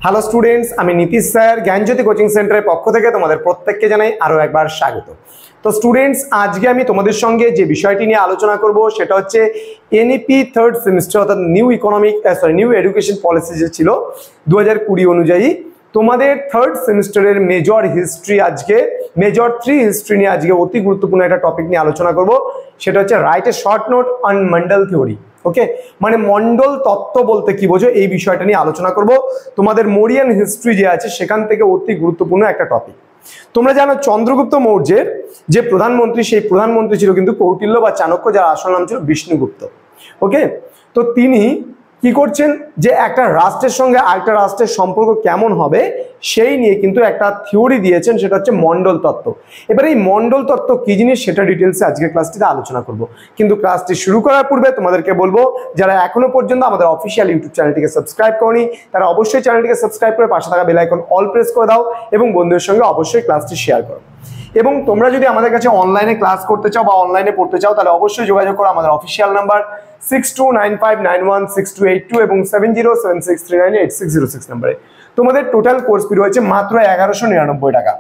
Hello students, আমি Nitish sir জ্ঞানজ্যোতি coaching সেন্টারের পক্ষ থেকে তোমাদের প্রত্যেককে জানাই আরও একবার স্বাগত। তো স্টুডেন্টস, আজকে আমি তোমাদের সঙ্গে যে বিষয়টি নিয়ে আলোচনা করব সেটা হচ্ছে এনইপি থার্ড সেমিস্টার অর্থাৎ নিউ এডুকেশন পলিসি যে ছিল 2020 অনুযায়ী তোমাদের থার্ড সেমিস্টারের মেজর 3 হিস্ট্রি নিয়ে আজকে অতি গুরুত্বপূর্ণ একটা টপিক নিয়ে আলোচনা করব। সেটা হচ্ছে right a short note on Mandal theory. Okay, মানে মন্ডল তত্ত্ব বলতে কি বোঝো এই বিষয়টা নিয়ে আলোচনা করব। তোমাদের মৌরিয়ান হিস্ট্রি যে আছে সেখান থেকে অতি গুরুত্বপূর্ণ একটা টপিক। তোমরা জানো চন্দ্রগুপ্ত মৌর্যের যে প্রধানমন্ত্রী, সেই প্রধানমন্ত্রী ছিল কিন্তু কৌটিল্য বা চাণক্য, যার আসল নাম ছিল বিষ্ণুগুপ্ত। ওকে, তো তিনি কি করছেন যে একটা রাষ্ট্রের সঙ্গে আরেকটা রাষ্ট্রের সম্পর্ক কেমন হবে সেই নিয়ে কিন্তু একটা থিওরি দিয়েছেন, সেটা হচ্ছে মন্ডল তত্ত্ব। এবার এই মন্ডল তত্ত্ব কি জিনিস সেটা ডিটেলসে আজকের ক্লাসটিতে আলোচনা করব। কিন্তু ক্লাসটি শুরু করার পূর্বে তোমাদেরকে বলবো, যারা এখনো পর্যন্ত আমাদের অফিসিয়াল ইউটিউব চ্যানেলটিকে সাবস্ক্রাইব করনি তারা অবশ্যই চ্যানেলটিকে সাবস্ক্রাইব করে পাশে থাকা বেল আইকন অল প্রেস করে দাও এবং বন্ধুদের সঙ্গে অবশ্যই ক্লাসটি শেয়ার করো। এবং তোমরা যদি আমাদের কাছে অনলাইনে ক্লাস করতে চাও বা অনলাইনে পড়তে চাও তাহলে অবশ্যই যোগাযোগ করো আমাদের অফিসিয়াল নাম্বার 6295916282 এবং 7076398606 নাম্বারে। তোমাদের টোটাল কোর্স ফি রয়েছে মাত্র 1199 টাকা।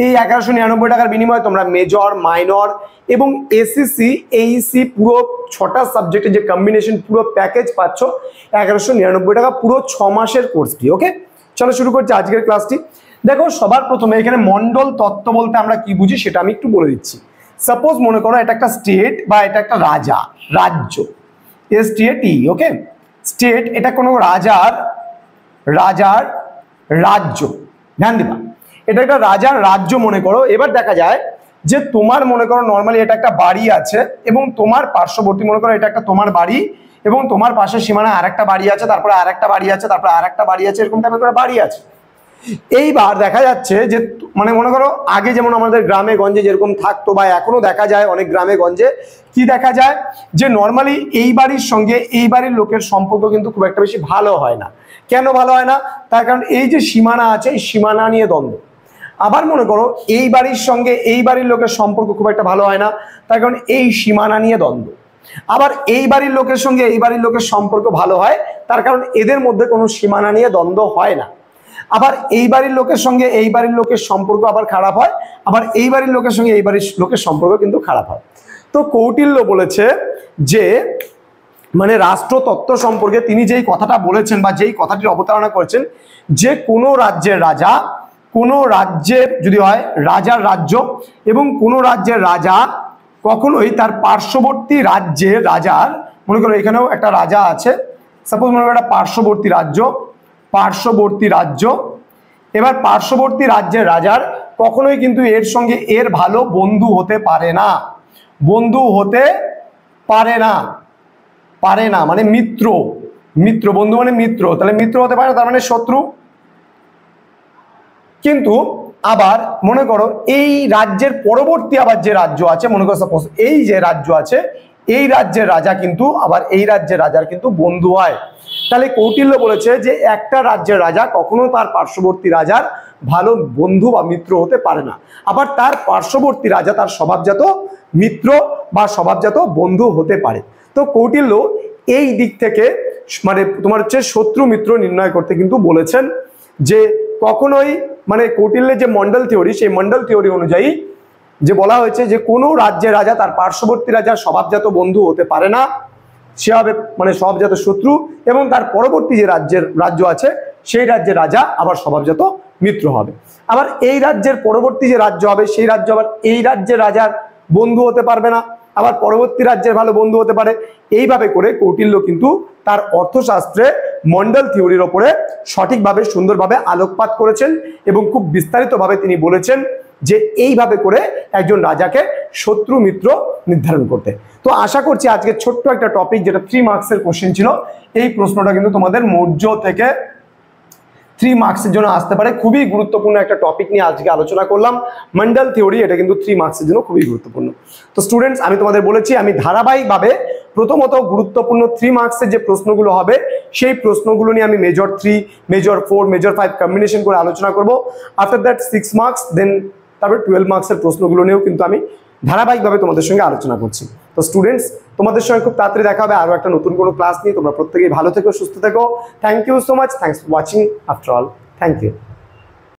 এই 1199 টাকার বিনিময়ে তোমরা মেজর, মাইনর এবং এসিসি, এইসি পুরো 6টা সাবজেক্টের যে কম্বিনেশন পুরো প্যাকেজ পাচ্ছ 1199 টাকা, পুরো 6 মাসের কোর্স ফি। ওকে, চলো শুরু করছি আজকের ক্লাসটি। দেখো, সবার প্রথমে এখানে মন্ডল তত্ত্ব বলতে আমরা কি বুঝি সেটা আমি একটু বলে দিচ্ছি। সাপোজ মনে করো এটা একটা স্টেট বা এটা একটা রাজ্য, STATE। ওকে, স্টেট এটা কোনো রাজার রাজ্য, ধ্যান দিবা, এটা একটা রাজার রাজ্য মনে করো। এবার দেখা যায় যে তোমার মনে করো নর্মালি এটা একটা বাড়ি আছে এবং তোমার পার্শ্ববর্তী মনে করো এটা একটা তোমার বাড়ি এবং তোমার পাশের সীমানা আরেকটা বাড়ি আছে, তারপরে আরেকটা বাড়ি আছে, তারপরে আরেকটা বাড়ি আছে, এরকম টাইপের করে বাড়ি আছে। এইবার দেখা যাচ্ছে যে মানে মনে করো আগে যেমন আমাদের গ্রামে গঞ্জে যেরকম থাকতো বা এখনো দেখা যায় অনেক গ্রামে গঞ্জে, কি দেখা যায় যে নর্মালি এই বাড়ির সঙ্গে এই বাড়ির লোকের সম্পর্ক কিন্তু খুব একটা বেশি ভালো হয় না। কেন ভালো হয় না? তার কারণ এই যে সীমানা আছে এই সীমানা নিয়ে দ্বন্দ্ব। আবার মনে করো এই বাড়ির সঙ্গে এই বাড়ির লোকের সম্পর্ক খুব একটা ভালো হয় না, তার কারণ এই সীমানা নিয়ে দ্বন্দ্ব। আবার এই বাড়ির লোকের সঙ্গে এই বাড়ির লোকের সম্পর্ক ভালো হয়, তার কারণ এদের মধ্যে কোনো সীমানা নিয়ে দ্বন্দ্ব হয় না। আবার এই বাড়ির লোকের সঙ্গে এই বাড়ির লোকের সম্পর্ক আবার খারাপ হয়, আবার এই বাড়ির লোকের সঙ্গে এই বাড়ির লোকের সম্পর্ক কিন্তু খারাপ হয়। তো কৌটিল্য বলেছে যে মানে রাষ্ট্রতত্ত্ব সম্পর্কে তিনি যেই কথাটা বলেছেন বা যেই কথাটির অবতারণা করেছেন, যে কোনো রাজ্যের রাজা, কোনো রাজ্যের যদি হয় রাজার রাজ্য এবং কোনো রাজ্যের রাজা কখনোই তার পার্শ্ববর্তী রাজ্যের রাজার, মনে করো এখানেও একটা রাজা আছে, সাপোজ মনে করো একটা পার্শ্ববর্তী রাজ্য, এবার পার্শ্ববর্তী রাজ্যের রাজার কখনোই কিন্তু এর সঙ্গে এর ভালো বন্ধু হতে পারে না, মানে মিত্র, বন্ধু মানে মিত্র, তাহলে মিত্র হতে পারে না, তার মানে শত্রু। কিন্তু আবার মনে করো এই রাজ্যের পরবর্তী আবার যে রাজ্য আছে, মনে করো সাপোজ এই যে রাজ্য আছে এই রাজ্যের রাজা কিন্তু আবার এই রাজ্যের রাজার কিন্তু বন্ধু হয়। তাহলে কৌটিল্য বলেছে যে একটা রাজ্যের রাজা কখনো তার পার্শ্ববর্তী রাজার ভালো বন্ধু বা মিত্র হতে পারে না, আবার তার পার্শ্ববর্তী রাজা তার স্বভাবজাত মিত্র বা স্বভাবজাত বন্ধু হতে পারে। তো কৌটিল্য এই দিক থেকে মানে তোমার হচ্ছে শত্রু মিত্র নির্ণয় করতে কিন্তু বলেছেন যে কখনোই মানে কৌটিল্যের যে মন্ডল থিওরি, সেই মন্ডল থিওরি অনুযায়ী যে বলা হয়েছে যে কোনো রাজ্যের রাজা তার পার্শ্ববর্তী রাজার স্বভাবজাত বন্ধু হতে পারে না, সে হবে মানে স্বভাবজাত শত্রু, এবং তার পরবর্তী যে রাজ্য আছে সেই রাজ্যের রাজা আবার স্বভাবজাত মিত্র হবে। আবার এই রাজ্যের পরবর্তী যে রাজ্য হবে সেই রাজ্য আবার এই রাজ্যের রাজার বন্ধু হতে পারবে না, আবার পরবর্তী রাজ্যের ভালো বন্ধু হতে পারে। এইভাবে করে কৌটিল্য কিন্তু তার অর্থশাস্ত্রে মন্ডল থিওরির ওপরে সঠিকভাবে সুন্দরভাবে আলোকপাত করেছেন এবং খুব বিস্তারিতভাবে তিনি বলেছেন যে এইভাবে করে একজন রাজাকে শত্রু মিত্র নির্ধারণ করতে। তো আশা করছি আজকে ছোট্ট একটা টপিক যেটা 3 মার্কসের কোশ্চেন ছিল, এই প্রশ্নটা কিন্তু তোমাদের মৌর্য থেকে 3 মার্কসের জন্য আসতে পারে। খুবই গুরুত্বপূর্ণ একটা টপিক নিয়ে আজকে আলোচনা করলাম, মন্ডল থিওরি, এটা কিন্তু 3 মার্কসের জন্য খুবই গুরুত্বপূর্ণ। তো স্টুডেন্টস, আমি তোমাদের বলেছি আমি ধারাবাহিকভাবে প্রথমত গুরুত্বপূর্ণ 3 মার্কসের যে প্রশ্নগুলো হবে সেই প্রশ্নগুলো নিয়ে আমি মেজর 3, মেজর 4, মেজর 5 কম্বিনেশন করে আলোচনা করব। আফটার দ্যাট 6 মার্কস, দেন তারপরে 12 মার্কসের প্রশ্নগুলো নিয়েও কিন্তু আমি ধারাবাহিকভাবে তোমাদের সঙ্গে আলোচনা করছি। তো স্টুডেন্টস, তোমাদের সঙ্গে খুব তাড়াতাড়ি দেখা হবে আরও একটা নতুন কোনো ক্লাস নিয়ে। তোমরা প্রত্যেকেই ভালো থেকো, সুস্থ থেকো। Thank you so much, thanks for watching after all, thank you.